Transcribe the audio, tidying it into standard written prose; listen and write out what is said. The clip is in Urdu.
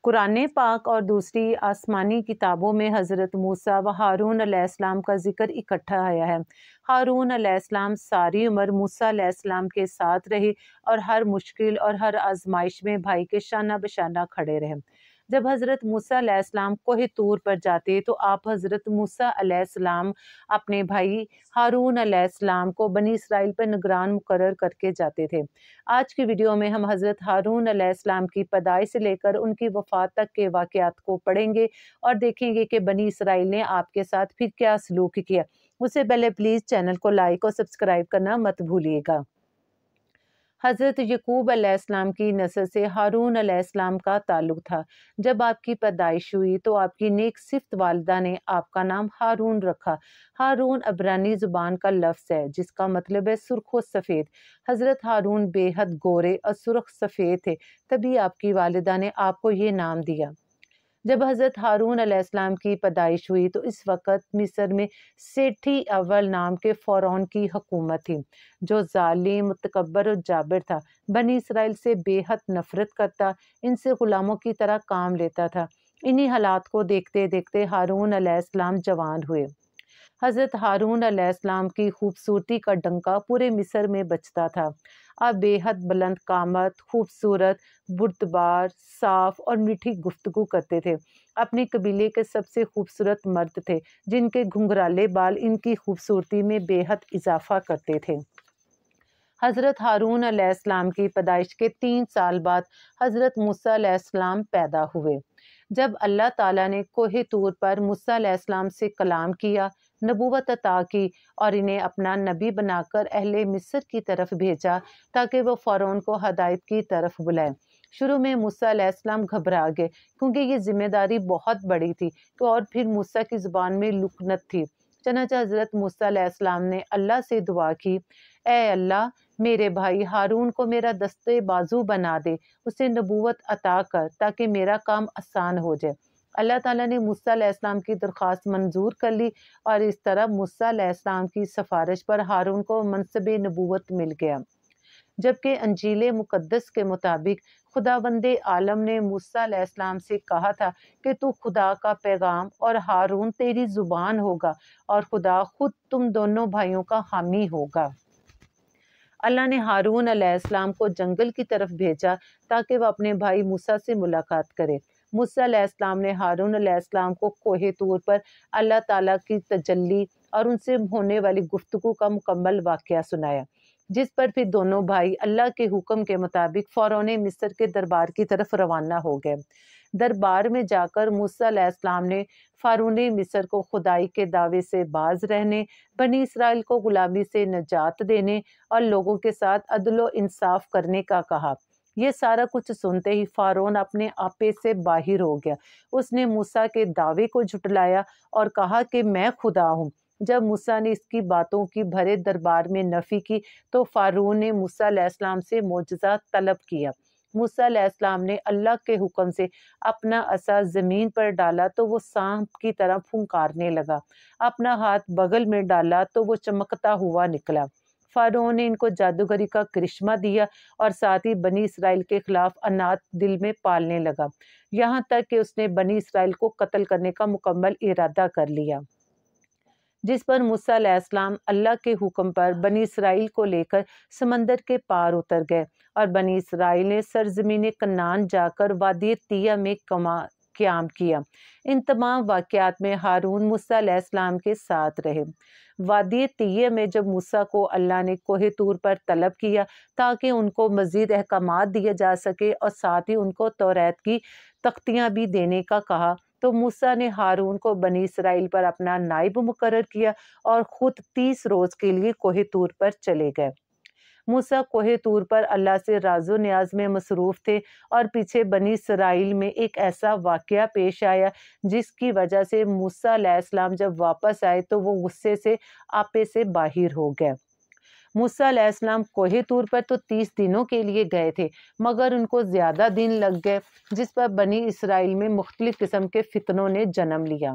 قرآن پاک اور دوسری آسمانی کتابوں میں حضرت موسیٰ و ہارون علیہ السلام کا ذکر اکٹھا آیا ہے۔ ہارون علیہ السلام ساری عمر موسیٰ علیہ السلام کے ساتھ رہے اور ہر مشکل اور ہر آزمائش میں بھائی کے شانہ بشانہ کھڑے رہے۔ جب حضرت موسیٰ علیہ السلام کوہ طور پر جاتے تو آپ حضرت موسیٰ علیہ السلام اپنے بھائی ہارون علیہ السلام کو بنی اسرائیل پر نگران مقرر کر کے جاتے تھے۔ آج کی ویڈیو میں ہم حضرت ہارون علیہ السلام کی پیدائش سے لے کر ان کی وفات تک کے واقعات کو پڑھیں گے اور دیکھیں گے کہ بنی اسرائیل نے آپ کے ساتھ پھر کیا سلوک کیا۔ اس سے پہلے پلیز چینل کو لائک اور سبسکرائب کرنا مت بھولیے گا۔ حضرت یعقوب علیہ السلام کی نسل سے ہارون علیہ السلام کا تعلق تھا۔ جب آپ کی پیدائش ہوئی تو آپ کی نیک صفت والدہ نے آپ کا نام ہارون رکھا۔ ہارون عبرانی زبان کا لفظ ہے جس کا مطلب ہے سرخ و سفید۔ حضرت ہارون بے حد گورے اور سرخ سفید تھے، تبھی آپ کی والدہ نے آپ کو یہ نام دیا۔ جب حضرت ہارون علیہ السلام کی پیدائش ہوئی تو اس وقت مصر میں سیٹھی اول نام کے فرعون کی حکومت تھی، جو ظالم، متکبر اور جابر تھا۔ بنی اسرائیل سے بے حد نفرت کرتا، ان سے غلاموں کی طرح کام لیتا تھا۔ انہی حالات کو دیکھتے دیکھتے ہارون علیہ السلام جوان ہوئے۔ حضرت ہارون علیہ السلام کی خوبصورتی کا ڈنکا پورے مصر میں بجتا تھا۔ آپ بے حد بلند قامت، خوبصورت، بردبار، صاف اور میٹھی گفتگو کرتے تھے۔ اپنے قبیلے کے سب سے خوبصورت مرد تھے، جن کے گھنگرالے بال ان کی خوبصورتی میں بے حد اضافہ کرتے تھے۔ حضرت ہارون علیہ السلام کی پیدائش کے 3 سال بعد حضرت موسیٰ علیہ السلام پیدا ہوئے۔ جب اللہ تعالیٰ نے کوہ طور پر موسیٰ علیہ السلام سے کلام کیا، نبوت عطا کی اور انہیں اپنا نبی بنا کر اہل مصر کی طرف بھیجا تاکہ وہ فرعون کو ہدایت کی طرف بلائیں۔ شروع میں موسیٰ علیہ السلام گھبرا گئے کیونکہ یہ ذمہ داری بہت بڑی تھی اور پھر موسیٰ کی زبان میں لکنت تھی۔ چنانچہ حضرت موسیٰ علیہ السلام نے اللہ سے دعا کی، اے اللہ، میرے بھائی ہارون کو میرا دستے بازو بنا دے، اسے نبوت عطا کر تاکہ میرا کام آسان ہو جائے۔ اللہ تعالیٰ نے موسیٰ علیہ السلام کی درخواست منظور کر لی اور اس طرح موسیٰ علیہ السلام کی سفارش پر ہارون کو منصب نبوت مل گیا۔ جبکہ انجیل مقدس کے مطابق خداوند عالم نے موسیٰ علیہ السلام سے کہا تھا کہ تو خدا کا پیغام اور ہارون تیری زبان ہوگا اور خدا خود تم دونوں بھائیوں کا حامی ہوگا۔ اللہ نے ہارون علیہ السلام کو جنگل کی طرف بھیجا تاکہ وہ اپنے بھائی موسیٰ سے ملاقات کرے۔ موسیٰ علیہ السلام نے ہارون علیہ السلام کو کوہ طور پر اللہ تعالیٰ کی تجلی اور ان سے ہونے والی گفتگو کا مکمل واقعہ سنایا، جس پر پھر دونوں بھائی اللہ کے حکم کے مطابق فرعون مصر کے دربار کی طرف روانہ ہو گئے۔ دربار میں جا کر موسیٰ علیہ السلام نے فرعون مصر کو خدائی کے دعوے سے باز رہنے، بنی اسرائیل کو غلامی سے نجات دینے اور لوگوں کے ساتھ عدل و انصاف کرنے کا کہا۔ یہ سارا کچھ سنتے ہی فرعون اپنے آپے سے باہر ہو گیا۔ اس نے موسیٰ کے دعوے کو جھٹلایا اور کہا کہ میں خدا ہوں۔ جب موسیٰ نے اس کی باتوں کی بھرے دربار میں نفی کی تو فرعون نے موسیٰ علیہ السلام سے معجزہ طلب کیا۔ موسیٰ علیہ السلام نے اللہ کے حکم سے اپنا عصا زمین پر ڈالا تو وہ سانپ کی طرح پھنکارنے لگا، اپنا ہاتھ بغل میں ڈالا تو وہ چمکتا ہوا نکلا۔ فرعون نے ان کو جادوگری کا کرشمہ دیا اور ساتھ ہی بنی اسرائیل کے خلاف عناد دل میں پالنے لگا، یہاں تک کہ اس نے بنی اسرائیل کو قتل کرنے کا مکمل ارادہ کر لیا۔ جس پر موسیٰ علیہ السلام اللہ کے حکم پر بنی اسرائیل کو لے کر سمندر کے پار اتر گئے اور بنی اسرائیل نے سرزمین کنعان جا کر وادی طیہ میں قیام کیا۔ ان تمام واقعات میں ہارون موسیٰ علیہ السلام کے ساتھ رہے۔ وادی طیہ میں جب موسیٰ کو اللہ نے کوہ طور پر طلب کیا تاکہ ان کو مزید احکامات دیے جا سکے اور ساتھ ہی ان کو توریت کی تختیاں بھی دینے کا کہا، تو موسیٰ نے ہارون کو بنی اسرائیل پر اپنا نائب مقرر کیا اور خود 30 روز کے لیے کوہ طور پر چلے گئے۔ موسیٰ کوہ طور پر اللہ سے راز و نیاز میں مصروف تھے اور پیچھے بنی اسرائیل میں ایک ایسا واقعہ پیش آیا جس کی وجہ سے موسیٰ علیہ السلام جب واپس آئے تو وہ غصے سے آپے سے باہر ہو گئے۔ موسیٰ علیہ السلام کوہ طور پر تو 30 دنوں کے لیے گئے تھے مگر ان کو زیادہ دن لگ گئے، جس پر بنی اسرائیل میں مختلف قسم کے فتنوں نے جنم لیا۔